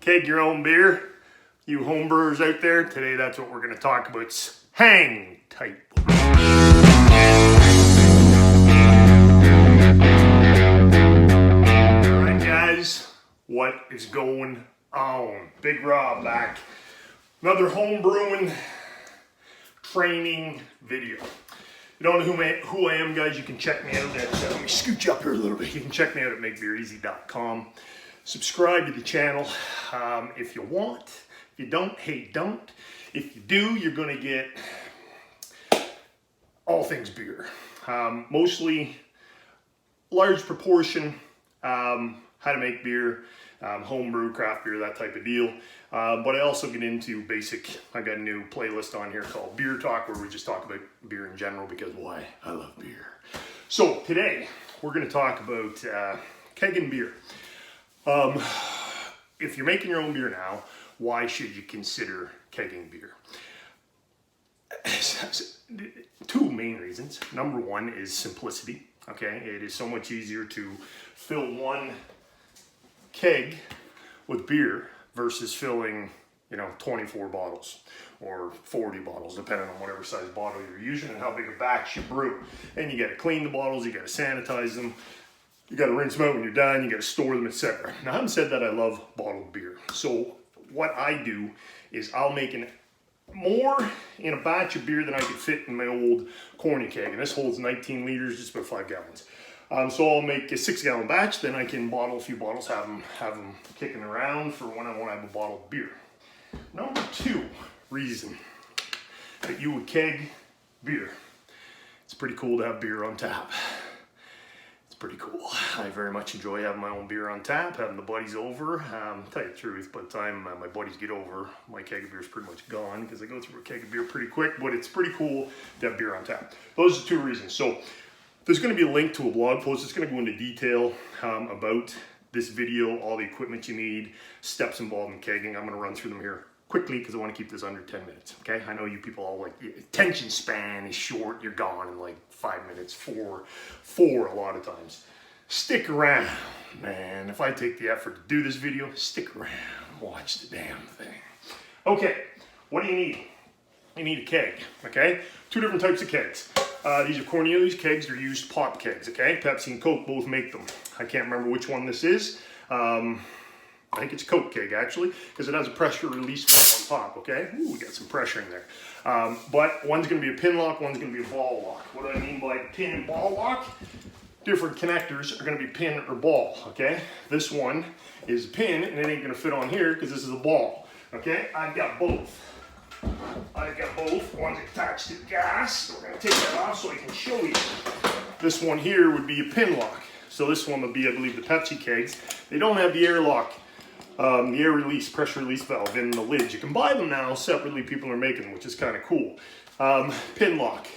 Keg your own beer. You homebrewers out there, today that's what we're going to talk about. It's hang tight. Alright guys, what is going on? Big Rob back. Another homebrewing training video. You don't know who I am, guys, you can check me out at, let me scooch up here a little bit. You can check me out at makebeereasy.com. Subscribe to the channel if you want. If you don't, hey, don't. If you do, you're going to get all things beer. Mostly large proportion, how to make beer, homebrew, craft beer, that type of deal. But I also get into basic, I got a new playlist on here called Beer Talk, where we just talk about beer in general because why? I love beer. So today we're going to talk about kegging beer. If you're making your own beer now, why should you consider kegging beer? Two main reasons. Number one is simplicity. Okay, it is so much easier to fill one keg with beer versus filling, 24 bottles or 40 bottles, depending on whatever size bottle you're using and how big a batch you brew. And you got to clean the bottles, you got to sanitize them, you got to rinse them out when you're done, you got to store them, etc. Now, I haven't said that I love bottled beer. So what I do is I'll make more in a batch of beer than I could fit in my old corny keg. And this holds 19 liters, just about 5 gallons. So I'll make a 6-gallon batch, then I can bottle a few bottles, have them kicking around for when I want to have a bottle of beer. Number two reason that you would keg beer. It's pretty cool to have beer on tap. It's pretty cool. I very much enjoy having my own beer on tap, having the buddies over. Tell you the truth, by the time my buddies get over, my keg of beer is pretty much gone because I go through a keg of beer pretty quick, but it's pretty cool to have beer on tap. Those are two reasons. So there's going to be a link to a blog post. It's going to go into detail about this video, all the equipment you need, steps involved in kegging. I'm going to run through them here quickly because I want to keep this under 10 minutes. Okay, I know you people all like, attention span is short. You're gone in like 5 minutes, four a lot of times. Stick around, man. If I take the effort to do this video, stick around, watch the damn thing. Okay, what do you need? You need a keg, okay? Two different types of kegs. These are Cornelius kegs. They're used pop kegs, okay? Pepsi and Coke both make them. I can't remember which one this is. I think it's a Coke keg, actually, because it has a pressure release valve on top, okay? Ooh, we got some pressure in there. But one's going to be a pin lock, one's going to be a ball lock. What do I mean by pin and ball lock? Different connectors are going to be pin or ball, okay? This one is a pin, and it ain't going to fit on here because this is a ball, okay? I've got both. One's attached to the gas. So we're going to take that off so I can show you. This one here would be a pin lock. So this one would be, I believe, the Pepsi kegs. They don't have the air lock, the air release, pressure release valve in the lids. You can buy them now separately. People are making them, which is kind of cool. Pin lock.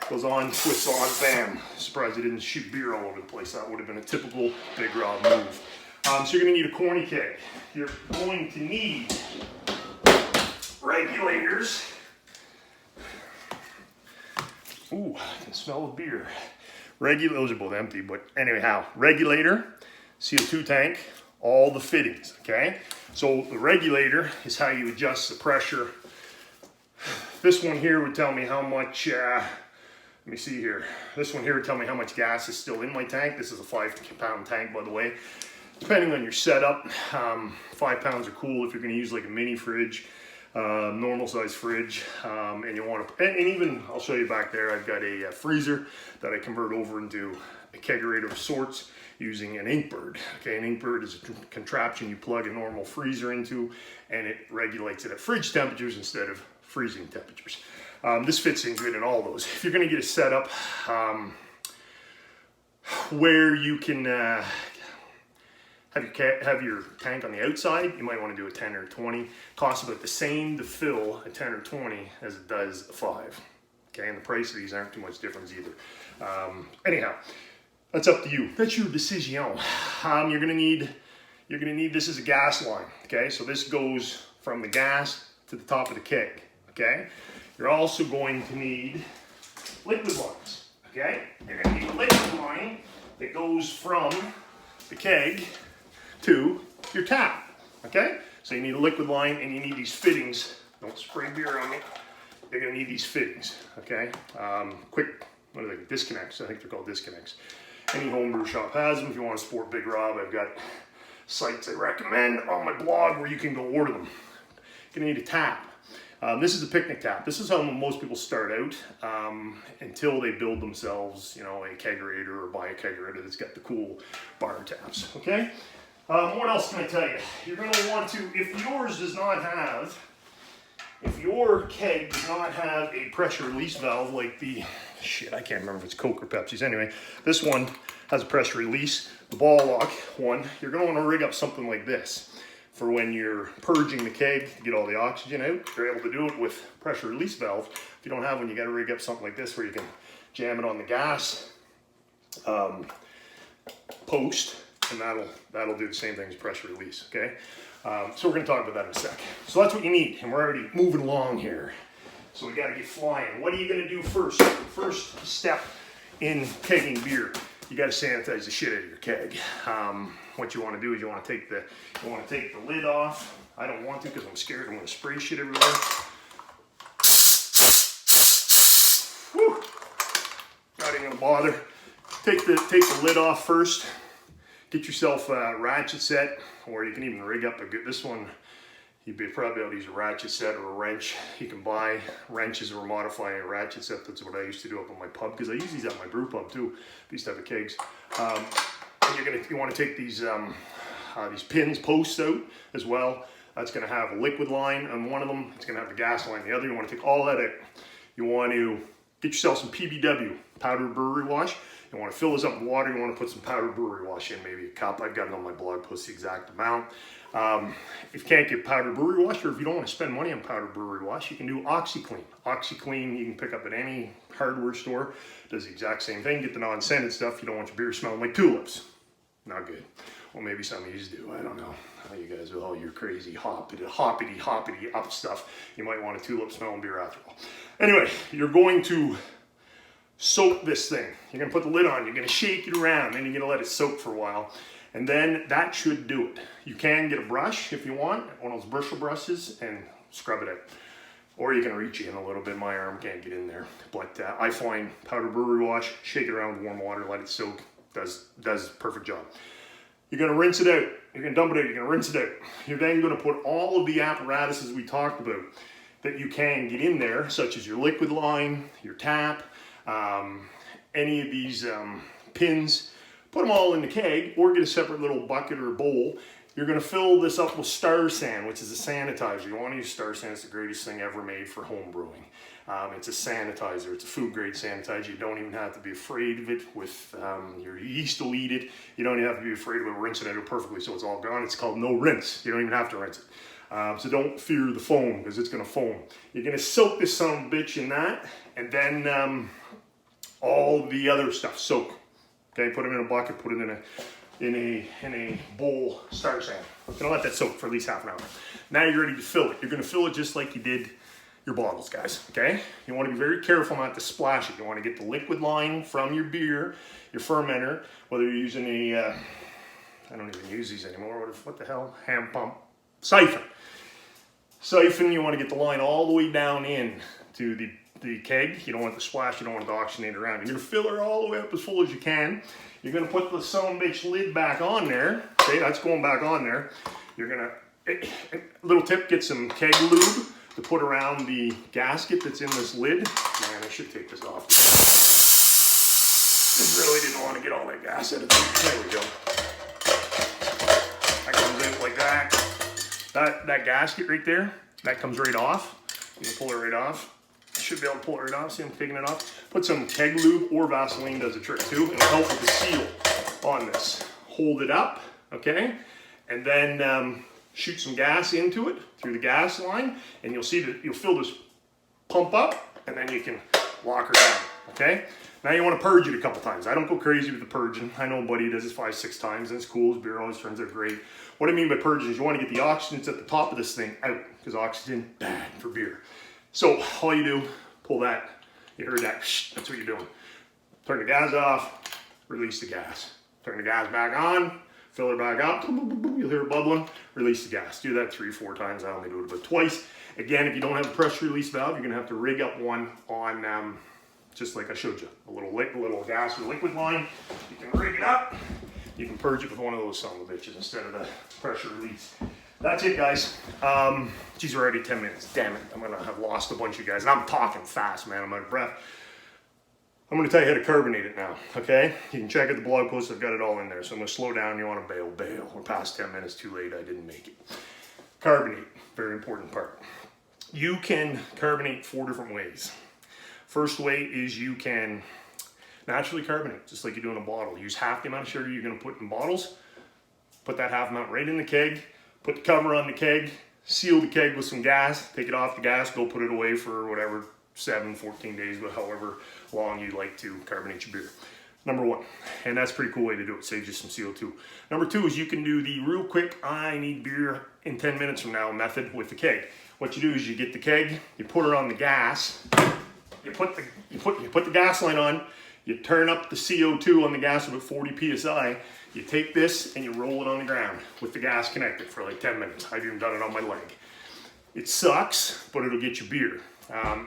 Goes on, twists on, bam. Surprised they didn't shoot beer all over the place. That would have been a typical Big Rob move. So you're going to need a corny keg. You're going to need regulators. Ooh, I can smell the beer. Those are both empty, but anyhow, regulator, CO2 tank, all the fittings, okay? So the regulator is how you adjust the pressure. This one here would tell me how much, let me see here. This one here would tell me how much gas is still in my tank. This is a 5-pound tank, by the way. Depending on your setup, 5 pounds are cool if you're gonna use like a mini fridge. Normal size fridge, and you want to, and even I'll show you back there, I've got a freezer that I convert over into a kegerator of sorts using an Inkbird. Okay, an Inkbird is a contraption you plug a normal freezer into, and it regulates it at fridge temperatures instead of freezing temperatures. This fits in good in all those. If you're going to get a setup where you can have your tank on the outside, you might want to do a 10 or 20. Costs about the same to fill a 10 or 20 as it does a 5. Okay, and the price of these aren't too much difference either. Anyhow, that's up to you. That's your decision. You're gonna need this is a gas line. Okay, so this goes from the gas to the top of the keg. Okay, you're also going to need liquid lines. Okay, you're gonna need a liquid line that goes from the keg to your tap. okay? So you need a liquid line and you need these fittings. Don't spray beer on me. You're gonna need these fittings, okay? Quick, what are they, disconnects, I think they're called disconnects. Any homebrew shop has them. If you want to support Big Rob, I've got sites I recommend on my blog where you can go order them. You're gonna need a tap. This is a picnic tap. This is how most people start out until they build themselves, you know, a kegerator or buy a kegerator that's got the cool bar taps, okay? What else can I tell you? You're gonna want to, if your keg does not have a pressure release valve like the, I can't remember if it's Coke or Pepsi's. Anyway, this one has a pressure release. The ball lock one, you're gonna wanna rig up something like this for when you're purging the keg to get all the oxygen out. You're able to do it with pressure release valve. If you don't have one, you gotta rig up something like this where you can jam it on the gas post, and that'll do the same thing as pressure release, okay? So we're gonna talk about that in a sec. So that's what you need, and we're already moving along here. So we gotta get flying. What are you gonna do first? First step in kegging beer, you gotta sanitize the shit out of your keg. What you wanna do is you wanna take the lid off. I don't want to because I'm scared I'm gonna spray shit everywhere. Whew. Not even gonna bother. Take the lid off first. Get yourself a ratchet set, or you can even rig up a good, this one, you'd probably able to use a ratchet set or a wrench. You can buy wrenches or modify a ratchet set. That's what I used to do up in my pub, because I use these at my brew pub too, these type of kegs. And you want to take these pins, posts out as well. That's going to have a liquid line on one of them. It's going to have a gas line on the other. You want to take all that out. You want to get yourself some PBW, powdered brewery wash. You want to fill this up with water. You want to put some powdered brewery wash in, maybe a cup. I've got it on my blog post, the exact amount. If you can't get powdered brewery wash, or if you don't want to spend money on powdered brewery wash, you can do OxyClean. OxyClean you can pick up at any hardware store. Does the exact same thing. Get the non-scented stuff. You don't want your beer smelling like tulips. Not good. Well, maybe some of you do. I don't know. You guys with all your crazy hoppity up stuff, you might want a tulip smelling beer after all. Anyway, you're going to soak this thing. You're gonna put the lid on, you're gonna shake it around, and you're gonna let it soak for a while. And then that should do it. You can get a brush if you want, one of those bristle brushes, and scrub it out. Or you can reach in a little bit. My arm can't get in there. But I find powdered brewery wash, shake it around with warm water, let it soak, does a perfect job. You're gonna rinse it out. You're gonna dump it out, you're gonna rinse it out. You're then gonna put all of the apparatuses we talked about that you can get in there, such as your liquid line, your tap, any of these pins, put them all in the keg, or get a separate little bucket or bowl. You're gonna fill this up with Star San, which is a sanitizer. You wanna use Star San, it's the greatest thing ever made for home brewing. It's a sanitizer, it's a food grade sanitizer. You don't even have to be afraid of it with your yeast will eat it. You don't even have to be afraid of it rinsing it out perfectly so it's all gone. It's called no rinse. You don't even have to rinse it. So don't fear the foam, because it's gonna foam. You're gonna soak this son of a bitch in that, and then all the other stuff soak. Okay, put them in a bucket, put it in a bowl, Star San. I'm gonna let that soak for at least half an hour. Now you're ready to fill it. You're gonna fill it just like you did your bottles, guys, okay? You wanna be very careful not to splash it. You wanna get the liquid line from your beer, your fermenter, whether you're using a, I don't even use these anymore, what the hell, hand pump, siphon. Siphon, you wanna get the line all the way down in to the keg. You don't want the splash, you don't want the oxygenate around. You're gonna fill her all the way up as full as you can. You're gonna put the son of a bitch lid back on there. Okay, that's going back on there. You're gonna, little tip, get some keg lube to put around the gasket that's in this lid. Man, I should take this off. Just really didn't want to get all that gas out of it. There we go. That comes out like that. That gasket right there, that comes right off. You can pull it right off. Should be able to pull it right off. See, I'm taking it off. Put some keg lube or Vaseline does a trick too. It'll help with the seal on this. Hold it up, okay? And then shoot some gas into it through the gas line, and you'll see that you'll feel this pump up, and then you can lock her down, okay? Now you want to purge it a couple times. I don't go crazy with the purging. I know a buddy does it 5-6 times, and it's cool. His beer always turns out great. What I mean by purging is you want to get the oxygen that's at the top of this thing out, because oxygen, bad for beer. So all you do, pull that, you heard that, that's what you're doing. Turn the gas off, release the gas. Turn the gas back on, fill her back up, you'll hear it bubbling, release the gas. Do that 3-4 times. I only do it about twice. Again, if you don't have a pressure release valve, you're gonna have to rig up one on, just like I showed you, a little gas or liquid line. You can rig it up. You can purge it with one of those son of a bitches instead of the pressure release. That's it, guys. Geez, we're already 10 minutes. Damn it, I'm gonna have lost a bunch of you guys. And I'm talking fast, man. I'm out of breath. I'm gonna tell you how to carbonate it now, okay? You can check out the blog post. I've got it all in there. So I'm gonna slow down. You wanna bail. We're past 10 minutes, too late. I didn't make it. Carbonate, very important part. You can carbonate 4 different ways. First way is you can naturally carbonate, just like you do in a bottle. Use half the amount of sugar you're gonna put in bottles, put that half amount right in the keg, put the cover on the keg, seal the keg with some gas, take it off the gas, go put it away for whatever, 7, 14 days, but however long you like to carbonate your beer. Number 1, and that's a pretty cool way to do it, saves you some CO2. Number 2 is you can do the real quick, I need beer in 10 minutes from now method with the keg. What you do is you get the keg, you put it on the gas, you put the gas line on, you turn up the CO2 on the gas about 40 psi, you take this and you roll it on the ground with the gas connected for like 10 minutes. I've even done it on my leg. It sucks, but it'll get you beer.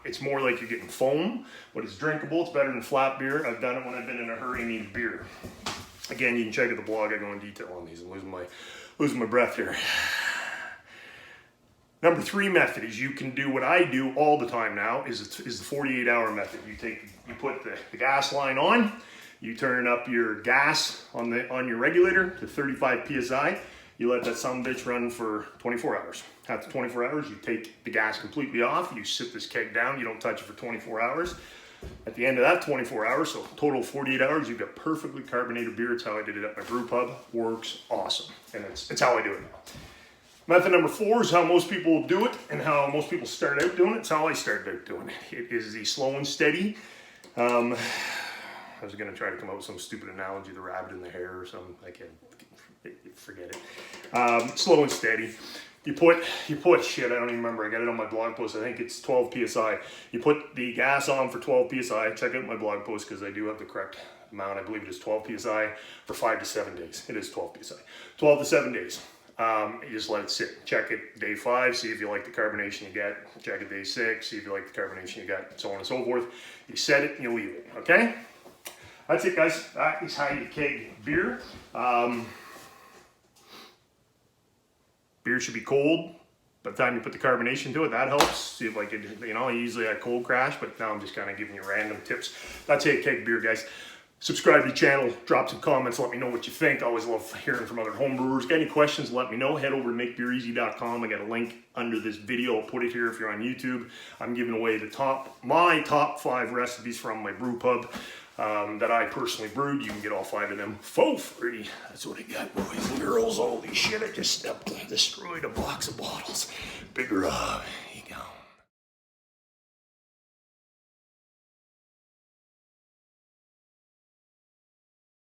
It's more like you're getting foam, but it's drinkable. It's better than flat beer. I've done it when I've been in a hurry and need beer. Again, you can check out the blog. I go in detail on these. I'm losing my breath here. Number 3 method is you can do what I do all the time now is the 48-hour method. You put the gas line on, you turn up your gas on your regulator to 35 psi. You let that son of a bitch run for 24 hours. After 24 hours, you take the gas completely off. You sit this keg down. You don't touch it for 24 hours. At the end of that 24 hours, so total 48 hours, you've got perfectly carbonated beer. It's how I did it at my brew pub. Works awesome, and it's how I do it now. Method number 4 is how most people do it and how most people start out doing it. It's how I started out doing it. It is the slow and steady. I was going to try to come up with some stupid analogy, the rabbit in the hare or something. I can't, forget it. Slow and steady. You put, shit, I don't even remember. I got it on my blog post. I think it's 12 psi. You put the gas on for 12 psi. Check out my blog post because I do have the correct amount. I believe it is 12 psi for 5 to 7 days. It is 12 psi. 12 to 7 days. You just let it sit. Check it day 5, see if you like the carbonation you get. Check it day 6, see if you like the carbonation you got, so on and so forth. You set it and you leave it, okay? That's it, guys. That is how you keg beer. Beer should be cold by the time you put the carbonation to it. That helps. See if like it, usually I cold crash, but now I'm just kind of giving you random tips. That's how you keg beer, guys. Subscribe to the channel, drop some comments, let me know what you think. I always love hearing from other home brewers. Got any questions, let me know. Head over to makebeereasy.com. I got a link under this video. I'll put it here if you're on YouTube. I'm giving away my top 5 recipes from my brew pub that I personally brewed. You can get all 5 of them for free. That's what I got, boys and girls. Holy shit, I just destroyed a box of bottles. Big rub. Here you go.